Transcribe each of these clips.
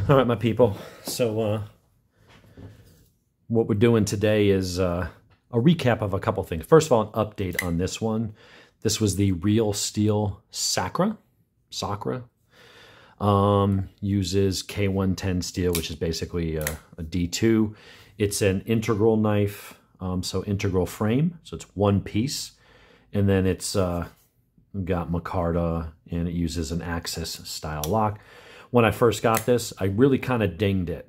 All right, my people. So what we're doing today is a recap of a couple things. First of all, an update on this one. This was the Real Steel Sacra. Uses K110 steel, which is basically a D2. It's an integral knife, so integral frame. So it's one piece. And then it's got micarta, and it uses an Axis style lock. When I first got this, I really kind of dinged it.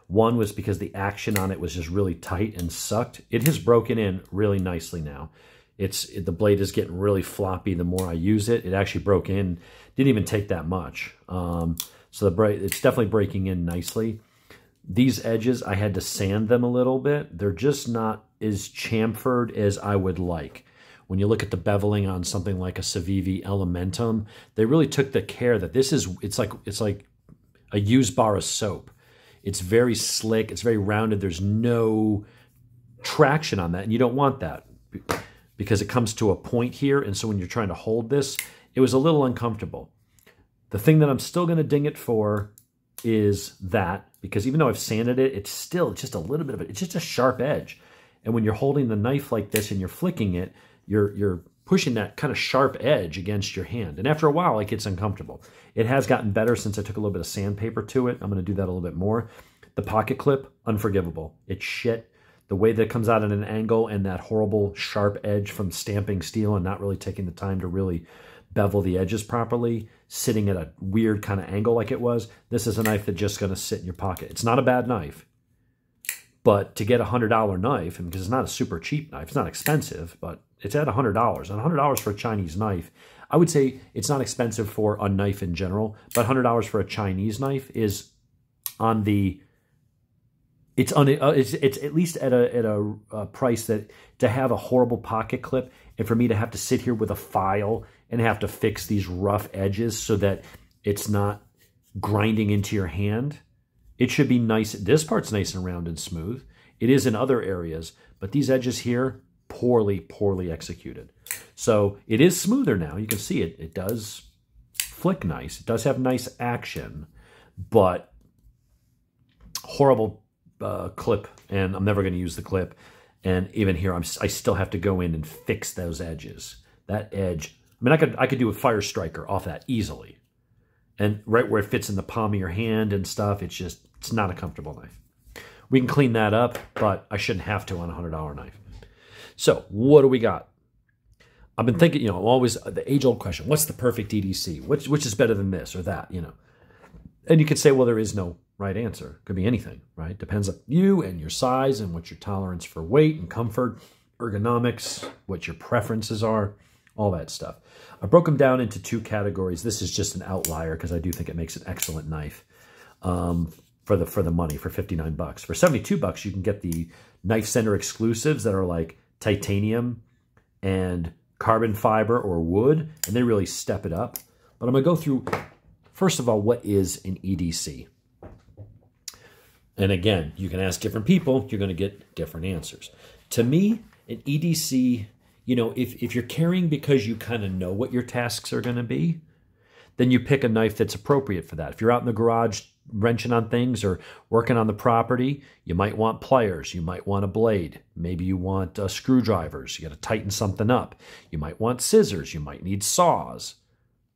One was because the action on it was just really tight and sucked. It has broken in really nicely now. The blade is getting really floppy the more I use it. It actually broke in, didn't even take that much. So it's definitely breaking in nicely. These edges, I had to sand them a little bit. They're just not as chamfered as I would like. When you look at the beveling on something like a Civivi Elementum, they really took the care that it's like a used bar of soap. It's very slick, it's very rounded, there's no traction on that, and you don't want that because it comes to a point here, and so when you're trying to hold this, it was a little uncomfortable. The thing that I'm still going to ding it for is that, because even though I've sanded it, it's still just a little bit of it. It's just a sharp edge. And when you're holding the knife like this and you're flicking it, you're pushing that kind of sharp edge against your hand. And after a while, it gets uncomfortable. It has gotten better since I took a little bit of sandpaper to it. I'm going to do that a little bit more. The pocket clip, unforgivable. It's shit. The way that it comes out at an angle and that horrible sharp edge from stamping steel and not really taking the time to really bevel the edges properly, sitting at a weird kind of angle like it was, this is a knife that's just going to sit in your pocket. It's not a bad knife. But to get a $100 knife, and because it's not a super cheap knife, it's not expensive, but it's at $100. And $100 for a Chinese knife, I would say it's not expensive for a knife in general, but $100 for a Chinese knife is on the... It's at least at a price that to have a horrible pocket clip and for me to have to sit here with a file and have to fix these rough edges so that it's not grinding into your hand. It should be nice. This part's nice and round and smooth. It is in other areas, but these edges here, poorly executed. So it is smoother now. You can see it. It does flick nice. It does have nice action, but horrible clip, and I'm never going to use the clip. And even here, I still have to go in and fix those edges. That edge, I mean, I could do a fire striker off that easily. And right where it fits in the palm of your hand and stuff, it's not a comfortable knife. We can clean that up, but I shouldn't have to on a $100 knife. So what do we got? I've been thinking, always the age-old question, what's the perfect EDC? Which is better than this or that, And you could say, well, there is no right answer. Could be anything, right? Depends on you and your size and what your tolerance for weight and comfort, ergonomics, what your preferences are, all that stuff. I broke them down into two categories. This is just an outlier because I do think it makes an excellent knife for the money, for 59 bucks. For 72 bucks, you can get the Knife Center exclusives that are like titanium and carbon fiber or wood, and they really step it up. But I'm going to go through, first of all, what is an EDC? And again, you can ask different people, you're going to get different answers. To me, an EDC, if you're carrying because you kind of know what your tasks are going to be, then you pick a knife that's appropriate for that. If you're out in the garage wrenching on things or working on the property, you might want pliers, you might want a blade, maybe you want screwdrivers, you got to tighten something up. You might want scissors, you might need saws.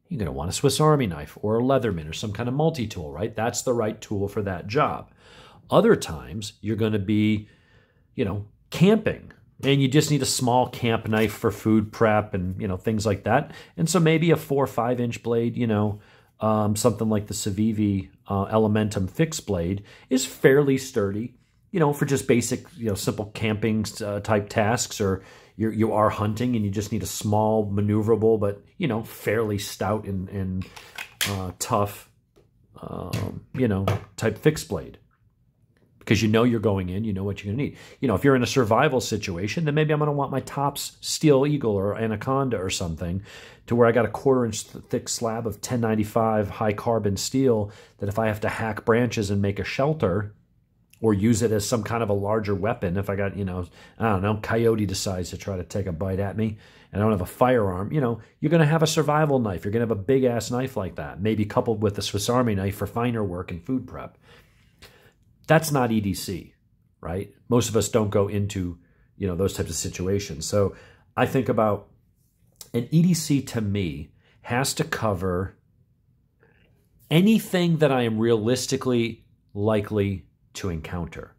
You're going to want a Swiss Army knife or a Leatherman or some kind of multi-tool, right? That's the right tool for that job. Other times, you're going to be, camping, and you just need a small camp knife for food prep and, things like that. And so maybe a 4 or 5 inch blade, something like the Civivi Elementum fixed blade is fairly sturdy, for just basic, simple camping type tasks, or you are hunting and you just need a small maneuverable, but, fairly stout and tough, type fixed blade. Because you're going in, you know what you're going to need. If you're in a survival situation, then maybe I'm going to want my Tops Steel Eagle or Anaconda or something, to where I got a 1/4 inch thick slab of 1095 high carbon steel that if I have to hack branches and make a shelter, or use it as some kind of a larger weapon. If I got, you know, I don't know, coyote decides to try to take a bite at me and I don't have a firearm, you know, you're going to have a survival knife. You're going to have a big-ass knife like that, maybe coupled with a Swiss Army knife for finer work and food prep. That's not EDC, right? Most of us don't go into, you know, those types of situations. So I think about an EDC to me has to cover anything that I am realistically likely to encounter.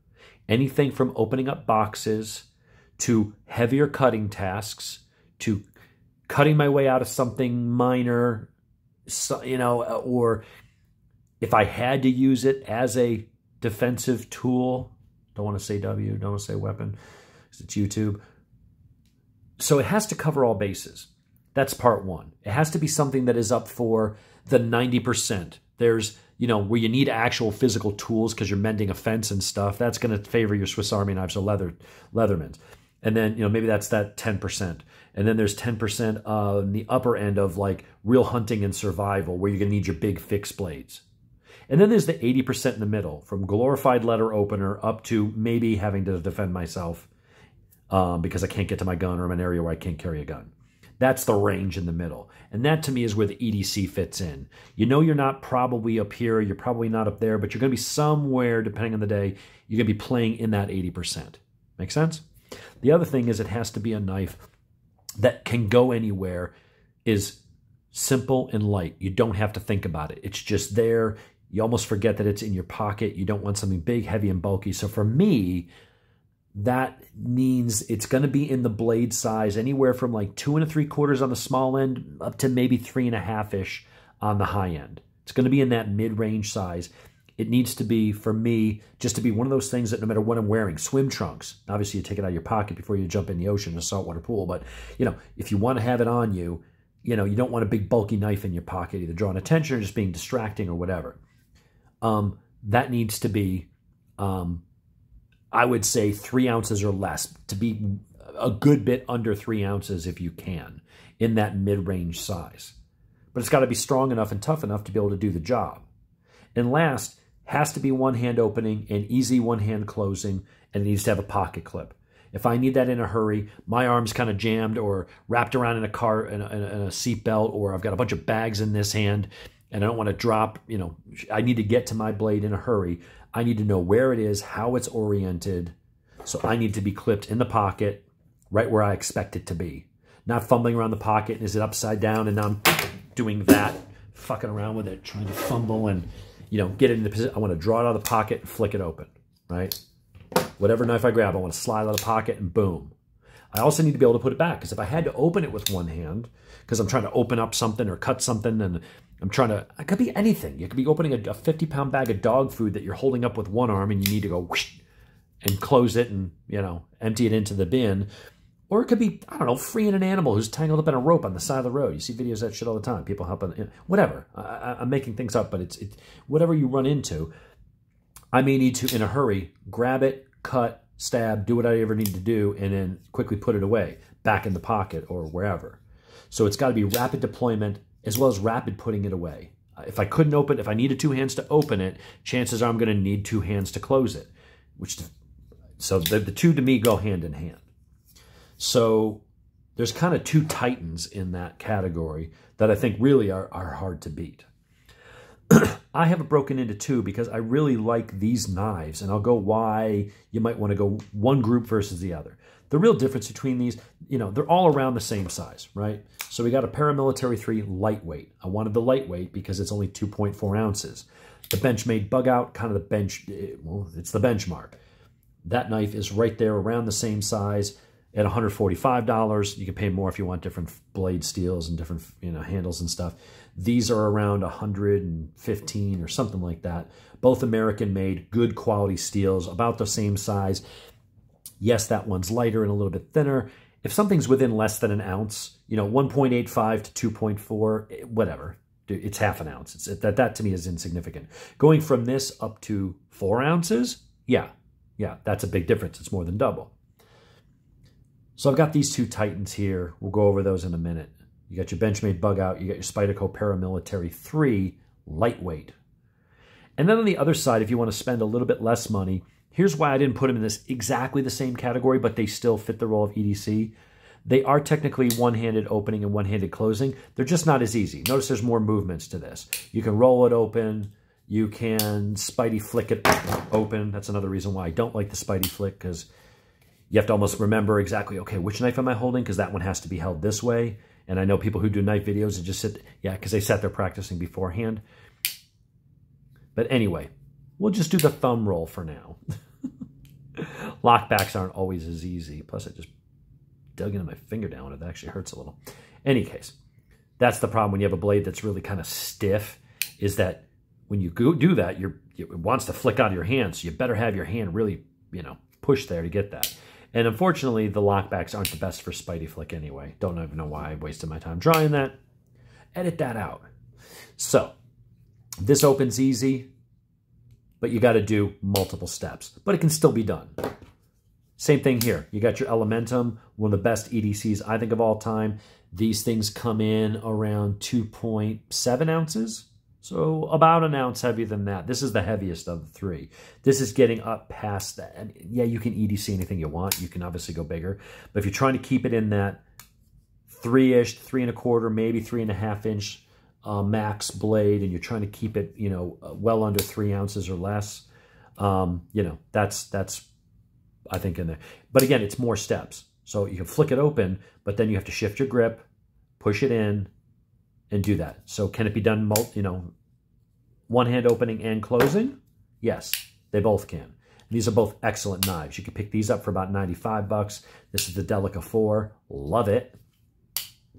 Anything from opening up boxes to heavier cutting tasks to cutting my way out of something minor, you know, or if I had to use it as a defensive tool, don't want to say W, don't want to say weapon, because it's YouTube. So it has to cover all bases. That's part one. It has to be something that is up for the 90%. There's, you know, where you need actual physical tools because you're mending a fence and stuff. That's going to favor your Swiss Army knives or Leathermans. And then, you know, maybe that's that 10%. And then there's 10% on the upper end of like real hunting and survival where you're going to need your big fixed blades. And then there's the 80% in the middle, from glorified letter opener up to maybe having to defend myself because I can't get to my gun or I'm in an area where I can't carry a gun. That's the range in the middle. And that to me is where the EDC fits in. You know, you're not probably up here, you're probably not up there, but you're going to be somewhere, depending on the day, you're going to be playing in that 80%. Make sense? The other thing is it has to be a knife that can go anywhere, is simple and light. You don't have to think about it. It's just there. You almost forget that it's in your pocket. You don't want something big, heavy, and bulky. So for me, that means it's going to be in the blade size anywhere from like 2 3/4 on the small end up to maybe 3.5-ish on the high end. It's going to be in that mid-range size. It needs to be, for me, just to be one of those things that no matter what I'm wearing, swim trunks. Obviously, you take it out of your pocket before you jump in the ocean in a saltwater pool. But, you know, if you want to have it on you, you know, you don't want a big bulky knife in your pocket, either drawing attention or just being distracting or whatever. That needs to be, I would say 3 ounces or less, to be a good bit under 3 ounces if you can, in that mid-range size. But it's got to be strong enough and tough enough to be able to do the job. And last, has to be one-hand opening and easy one-hand closing, and it needs to have a pocket clip. If I need that in a hurry, my arm's kind of jammed or wrapped around in a car, in a seat belt, or I've got a bunch of bags in this hand, and I don't want to drop, you know, I need to get to my blade in a hurry. I need to know where it is, how it's oriented. So I need to be clipped in the pocket right where I expect it to be. Not fumbling around the pocket, and is it upside down, and now I'm doing that, fucking around with it, trying to fumble and, you know, get it in the position. I want to draw it out of the pocket and flick it open, right? Whatever knife I grab, I want to slide out of the pocket and boom. I also need to be able to put it back, because if I had to open it with one hand, because I'm trying to open up something or cut something, and I'm trying to, it could be anything. You could be opening a 50-pound bag of dog food that you're holding up with one arm and you need to go whoosh and close it and, you know, empty it into the bin. Or it could be, I don't know, freeing an animal who's tangled up in a rope on the side of the road. You see videos of that shit all the time. People helping, whatever. I'm making things up, but it's whatever you run into. I may need to, in a hurry, grab it, cut, stab, do what I ever need to do, and then quickly put it away, back in the pocket or wherever. So it's got to be rapid deployment as well as rapid putting it away. If I couldn't open, if I needed 2 hands to open it, chances are I'm going to need 2 hands to close it. So the two to me go hand in hand. So there's kind of 2 titans in that category that I think really are hard to beat. I have it broken into 2 because I really like these knives, and I'll go why you might want to go one group versus the other. The real difference between these, you know, they're all around the same size, right? So we got a Paramilitary 3 lightweight. I wanted the lightweight because it's only 2.4 ounces. The Benchmade Bugout, kind of the bench, well, it's the benchmark. That knife is right there around the same size at $145. You can pay more if you want different blade steels and different, you know, handles and stuff. These are around 115 or something like that. Both American made, good quality steels, about the same size. Yes, that one's lighter and a little bit thinner. If something's within less than an ounce, you know, 1.85 to 2.4, whatever, it's half an ounce. That to me is insignificant. Going from this up to 4 ounces, yeah, that's a big difference. It's more than double. So I've got these 2 titans here. We'll go over those in a minute. You got your Benchmade Bugout. You got your Spyderco Paramilitary 3 lightweight. And then on the other side, if you want to spend a little bit less money, Here's why I didn't put them in this exactly the same category, but they still fit the role of EDC. They are technically one-handed opening and one-handed closing. They're just not as easy. Notice there's more movements to this. You can roll it open. You can Spidey flick it open. That's another reason why I don't like the Spidey flick, because you have to almost remember exactly, okay, which knife am I holding? Because that one has to be held this way. And I know people who do knife videos and just sit, yeah, because they sat there practicing beforehand. But anyway, we'll just do the thumb roll for now. Lockbacks aren't always as easy. Plus, I just dug into my finger down and it actually hurts a little. Any case, that's the problem when you have a blade that's really kind of stiff, is that when you do that, it wants to flick out of your hand. So you better have your hand really, push there to get that. And unfortunately, the lockbacks aren't the best for Spidey flick anyway. Don't even know why I wasted my time drawing that. Edit that out. So this opens easy, but you got to do multiple steps. But it can still be done. Same thing here. You got your Elementum, one of the best EDCs I think of all time. These things come in around 2.7 ounces. So about an ounce heavier than that. This is the heaviest of the three. This is getting up past that. And yeah, you can EDC anything you want. You can obviously go bigger. But if you're trying to keep it in that 3-ish, 3 1/4, maybe 3.5 inch max blade, and you're trying to keep it, well under 3 ounces or less, that's I think in there. But again, it's more steps. So you can flick it open, but then you have to shift your grip, push it in, and do that. So can it be done, one hand opening and closing? Yes, they both can. And these are both excellent knives. You can pick these up for about 95 bucks. This is the Delica 4. Love it.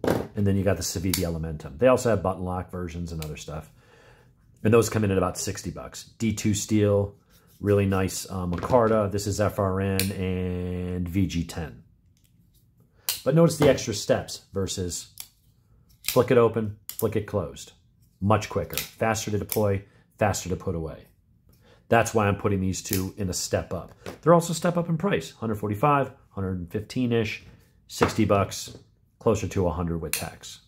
And then you got the Civivi Elementum. They also have button lock versions and other stuff. And those come in at about 60 bucks. D2 steel, really nice micarta. This is FRN and VG10. But notice the extra steps versus flick it open, flick it closed. Much quicker, faster to deploy, faster to put away. That's why I'm putting these two in a step up. They're also step up in price, 145, 115-ish, 60 bucks, closer to 100 with tax.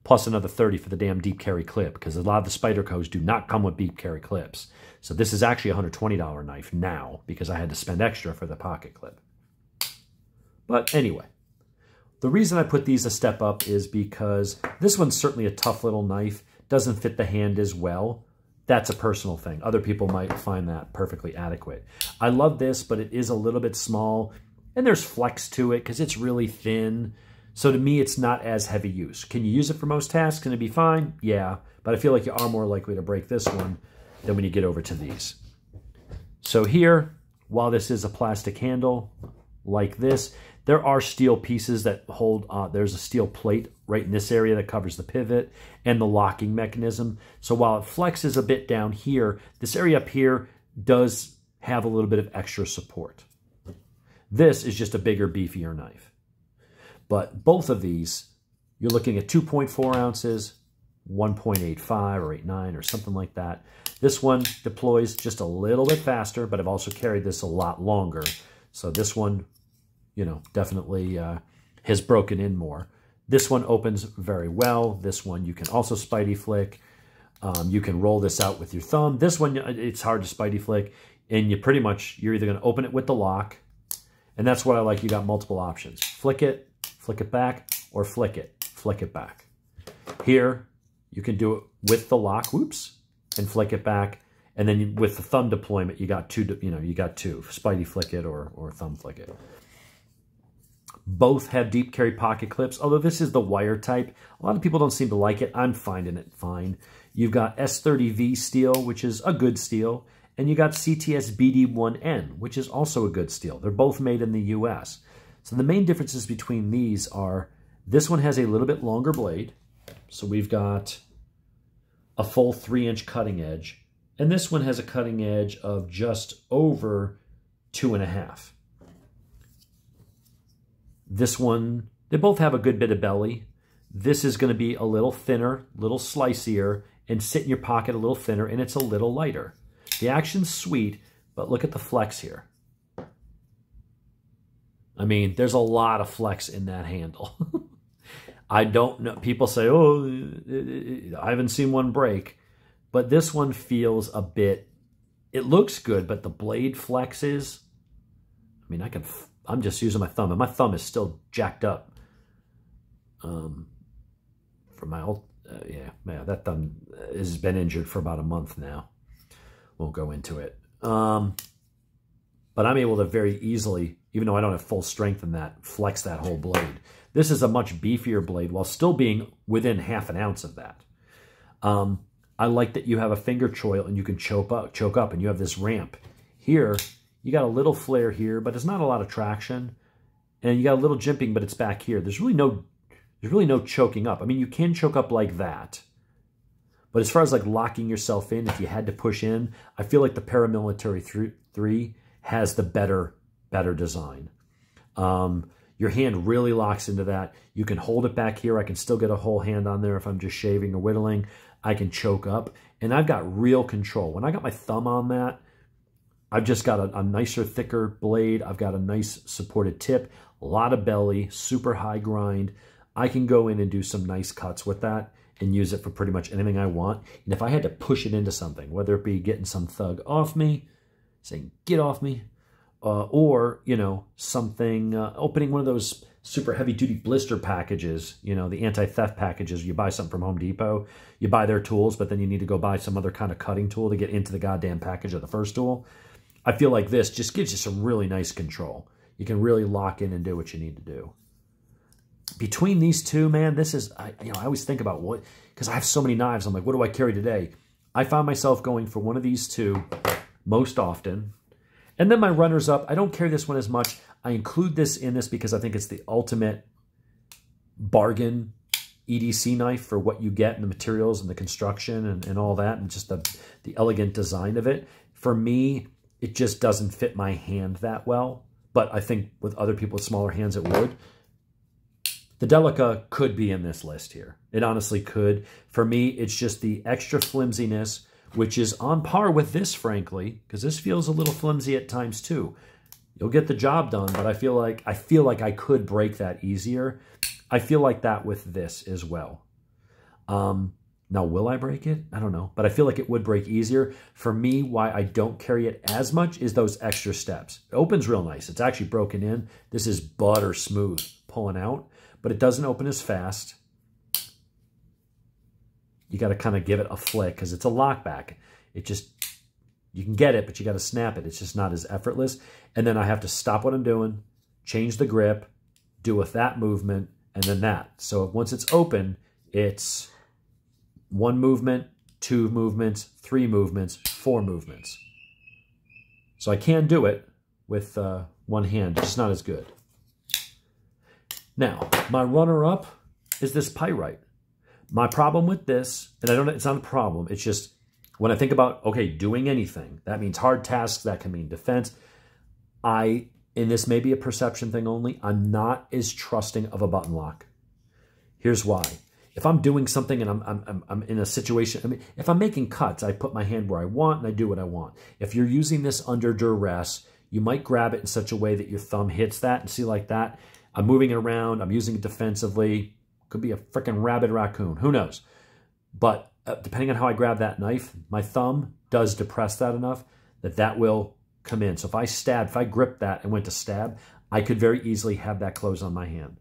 Plus another 30 for the damn deep carry clip, because a lot of the Spydercos do not come with deep carry clips. So this is actually a $120 knife now, because I had to spend extra for the pocket clip. But anyway, the reason I put these a step up is because this one's certainly a tough little knife. Doesn't fit the hand as well. That's a personal thing. Other people might find that perfectly adequate. I love this, but it is a little bit small. And there's flex to it because it's really thin. So to me, it's not as heavy use. Can you use it for most tasks? Can it be fine? Yeah. But I feel like you are more likely to break this one than when you get over to these. So here, while this is a plastic handle like this, there are steel pieces that hold, there's a steel plate right in this area that covers the pivot and the locking mechanism. So while it flexes a bit down here, this area up here does have a little bit of extra support. This is just a bigger, beefier knife. But both of these, you're looking at 2.4 ounces, 1.85 or 89 or something like that. This one deploys just a little bit faster, but I've also carried this a lot longer. So this one, definitely has broken in more. This one opens very well. This one you can also Spidey flick. You can roll this out with your thumb. This one, it's hard to Spidey flick. And you're either going to open it with the lock. And that's what I like. You got multiple options. Flick it back, or flick it back. Here, you can do it with the lock, and flick it back. And then with the thumb deployment, you got two, Spidey flick it or thumb flick it. Both have deep carry pocket clips, although this is the wire type. A lot of people don't seem to like it. I'm finding it fine. You've got S30V steel, which is a good steel, and you got CTS BD1N, which is also a good steel. They're both made in the US. So the main differences between these are, this one has a little bit longer blade. So we've got a full 3-inch cutting edge, and this one has a cutting edge of just over 2.5. This one, they both have a good bit of belly. This is going to be a little thinner, little slicier, and sit in your pocket a little thinner, and it's a little lighter. The action's sweet, but look at the flex here. I mean, there's a lot of flex in that handle. I don't know. People say, oh, I haven't seen one break. But this one feels a bit it looks good, but the blade flexes. I mean, I'm just using my thumb, and my thumb is still jacked up. From my old, yeah, that thumb has been injured for about a month now. Won't go into it. But I'm able to very easily, even though I don't have full strength in that, flex that whole blade. This is a much beefier blade while still being within ½ an ounce of that. I like that you have a finger choil and you can choke up, and you have this ramp. Here, you got a little flare here, but it's not a lot of traction. And you got a little jimping, but it's back here. There's really no choking up. I mean, you can choke up like that. But as far as like locking yourself in, if you had to push in, I feel like the Paramilitary 3 has the better design. Your hand really locks into that. You can hold it back here. I can still get a whole hand on there if I'm just shaving or whittling. I can choke up, and I've got real control. When I got my thumb on that, I've just got a nicer, thicker blade. I've got a nice supported tip, a lot of belly, super high grind. I can go in and do some nice cuts with that and use it for pretty much anything I want. And if I had to push it into something, whether it be getting some thug off me, saying, get off me, or, you know, something, opening one of those super heavy-duty blister packages, you know, the anti-theft packages. You buy something from Home Depot, you buy their tools, but then you need to go buy some other kind of cutting tool to get into the goddamn package of the first tool. I feel like this just gives you some really nice control. You can really lock in and do what you need to do. Between these two, man, this is, I always think about what, because I have so many knives, I'm like, what do I carry today? I found myself going for one of these two most often. And then my runners up, I don't carry this one as much. I include this in this because I think it's the ultimate bargain EDC knife for what you get in the materials and the construction and all that, and just the elegant design of it. For me, it just doesn't fit my hand that well, but I think with other people with smaller hands it would. The Delica could be in this list here. It honestly could. For me, it's just the extra flimsiness, which is on par with this, frankly, because this feels a little flimsy at times too. You'll get the job done, but I feel like I could break that easier. I feel like that with this as well. Now, will I break it? I don't know, but I feel like it would break easier. For me, why I don't carry it as much is those extra steps. It opens real nice. It's actually broken in. This is butter smooth pulling out, but it doesn't open as fast. You got to kind of give it a flick because it's a lockback. It just, you can get it, but you got to snap it. It's just not as effortless. And then I have to stop what I'm doing, change the grip, do with that movement, and then that. So once it's open, it's 1 movement, 2 movements, 3 movements, 4 movements. So I can do it with one hand, it's just not as good. Now, my runner-up is this pyrite. My problem with this, and it's not a problem, it's just when I think about, okay, doing anything, that means hard tasks, that can mean defense. And this may be a perception thing only, I'm not as trusting of a button lock. Here's why. If I'm doing something and I'm in a situation, I mean, if I'm making cuts, I put my hand where I want and I do what I want. If you're using this under duress, you might grab it in such a way that your thumb hits that, and see like that. I'm moving it around, I'm using it defensively. Could be a freaking rabid raccoon, who knows? But depending on how I grab that knife, my thumb does depress that enough that will come in. So if I grip that and went to stab, I could very easily have that close on my hand.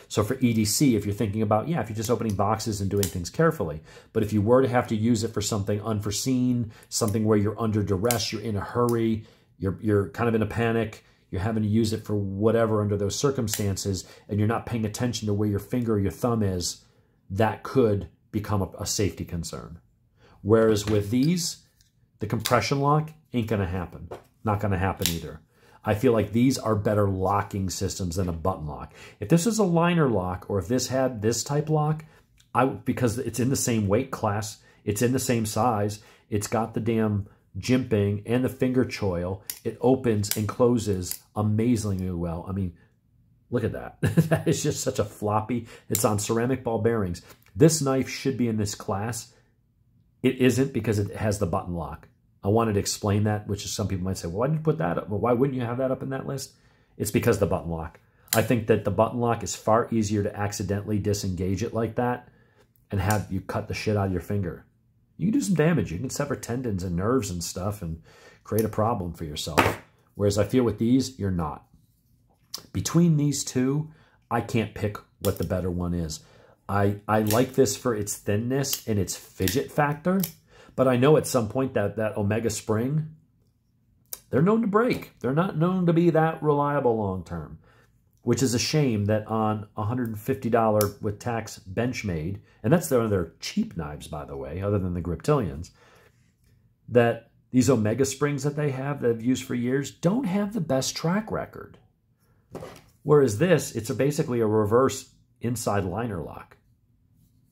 So for EDC, if you're thinking about, yeah, if you're just opening boxes and doing things carefully, but if you were to have to use it for something unforeseen, something where you're under duress, you're in a hurry, you're kind of in a panic, you're having to use it for whatever under those circumstances, and you're not paying attention to where your finger or your thumb is, that could become a safety concern. Whereas with these, the compression lock ain't going to happen. Not going to happen either. I feel like these are better locking systems than a button lock. If this is a liner lock, or if this had this type lock, because it's in the same weight class, it's in the same size, it's got the damn jimping and the finger choil, it opens and closes amazingly well. I mean, look at that. That is just such a floppy. It's on ceramic ball bearings. This knife should be in this class. It isn't because it has the button lock. I wanted to explain that, which is some people might say, well, why did you put that up? Well, why wouldn't you have that up in that list? It's because of the button lock. I think that the button lock is far easier to accidentally disengage it like that and have you cut the shit out of your finger. You can do some damage. You can sever tendons and nerves and stuff and create a problem for yourself. Whereas I feel with these, you're not. Between these two, I can't pick what the better one is. I like this for its thinness and its fidget factor, but I know at some point that Omega spring, they're known to break. They're not known to be that reliable long term, which is a shame that on $150 with tax Benchmade, and that's one of their cheap knives, by the way, other than the Griptilians, that these Omega springs that they have that I've used for years don't have the best track record. Whereas this, it's basically a reverse inside liner lock.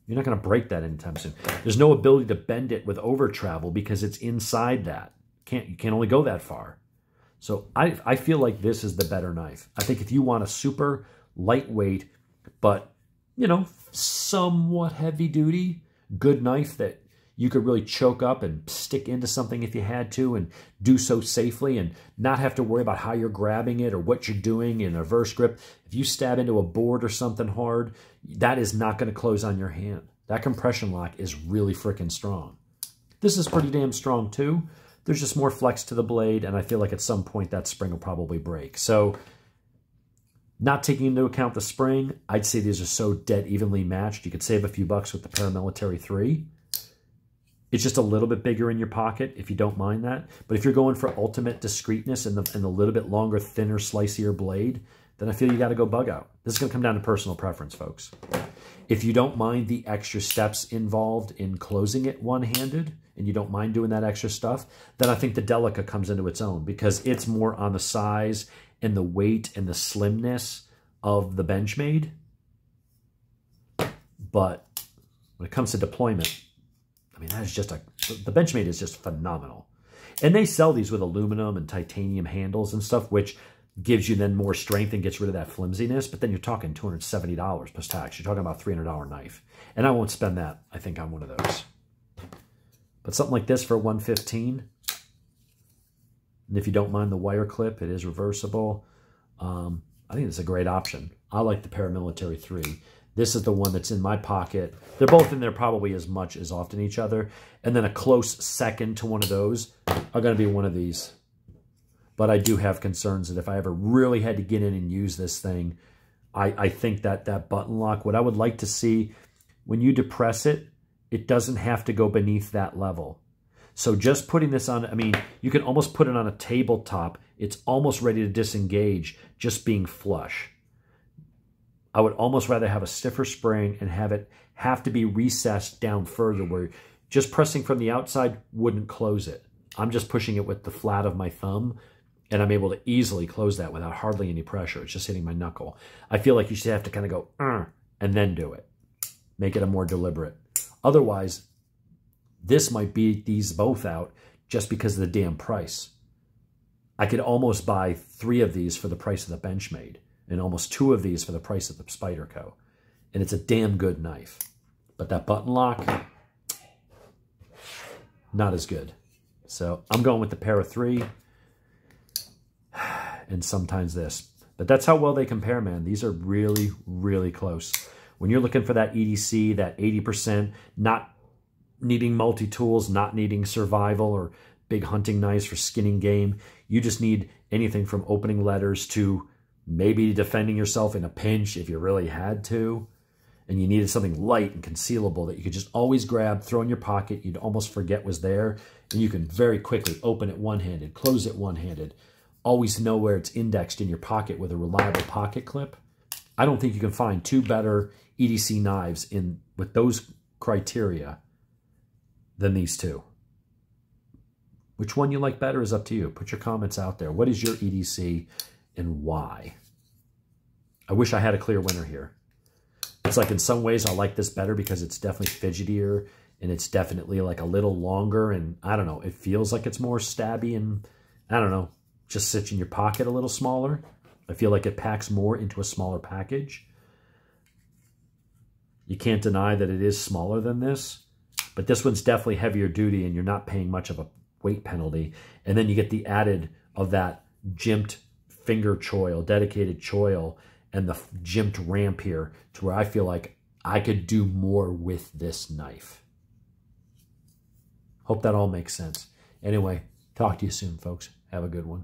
You're not going to break that anytime soon. There's no ability to bend it with over travel because it's inside that. You can only go that far. So I feel like this is the better knife. I think if you want a super lightweight, but, you know, somewhat heavy duty, good knife that you could really choke up and stick into something if you had to and do so safely and not have to worry about how you're grabbing it or what you're doing in a reverse grip. If you stab into a board or something hard, that is not going to close on your hand. That compression lock is really freaking strong. This is pretty damn strong too. There's just more flex to the blade, and I feel like at some point that spring will probably break. So not taking into account the spring, I'd say these are so dead evenly matched. You could save a few bucks with the Paramilitary 3. It's just a little bit bigger in your pocket if you don't mind that. But if you're going for ultimate discreetness and the little bit longer, thinner, slicier blade, then I feel you got to go Bugout. This is going to come down to personal preference, folks. If you don't mind the extra steps involved in closing it one-handed, and you don't mind doing that extra stuff, then I think the Delica comes into its own because it's more on the size and the weight and the slimness of the Benchmade. But when it comes to deployment, I mean, that is just the Benchmade is just phenomenal. And they sell these with aluminum and titanium handles and stuff, which gives you then more strength and gets rid of that flimsiness. But then you're talking $270 plus tax. You're talking about a $300 knife. And I won't spend that, I think, on one of those. But something like this for $115, and if you don't mind the wire clip, it is reversible. I think it's a great option. I like the Paramilitary 3. This is the one that's in my pocket. They're both in there probably as much as often each other. And then a close second to one of those are going to be one of these. But I do have concerns that if I ever really had to get in and use this thing, I think that button lock, what I would like to see, when you depress it, it doesn't have to go beneath that level. So just putting this on, I mean, you can almost put it on a tabletop. It's almost ready to disengage, just being flush. I would almost rather have a stiffer spring and have it have to be recessed down further where just pressing from the outside wouldn't close it. I'm just pushing it with the flat of my thumb, and I'm able to easily close that without hardly any pressure. It's just hitting my knuckle. I feel like you should have to kind of go, and then do it. Make it a more deliberate. Otherwise, this might beat these both out just because of the damn price. I could almost buy 3 of these for the price of the Benchmade and almost 2 of these for the price of the Spyderco. And it's a damn good knife. But that button lock, not as good. So I'm going with the Para 3 and sometimes this. But that's how well they compare, man. These are really, really close. When you're looking for that EDC, that 80%, not needing multi-tools, not needing survival or big hunting knives for skinning game, you just need anything from opening letters to maybe defending yourself in a pinch if you really had to, and you needed something light and concealable that you could just always grab, throw in your pocket, you'd almost forget was there, and you can very quickly open it one-handed, close it one-handed, always know where it's indexed in your pocket with a reliable pocket clip. I don't think you can find 2 better EDC knives with those criteria than these 2. Which one you like better is up to you. Put your comments out there. What is your EDC and why? I wish I had a clear winner here. It's like in some ways I like this better because it's definitely fidgetier and it's definitely like a little longer, and I don't know, it feels like it's more stabby and I don't know, just sits in your pocket a little smaller. I feel like it packs more into a smaller package. You can't deny that it is smaller than this, but this one's definitely heavier duty and you're not paying much of a weight penalty. And then you get the added of that jimped finger choil, dedicated choil, and the jimped ramp here to where I feel like I could do more with this knife. Hope that all makes sense. Anyway, talk to you soon, folks. Have a good one.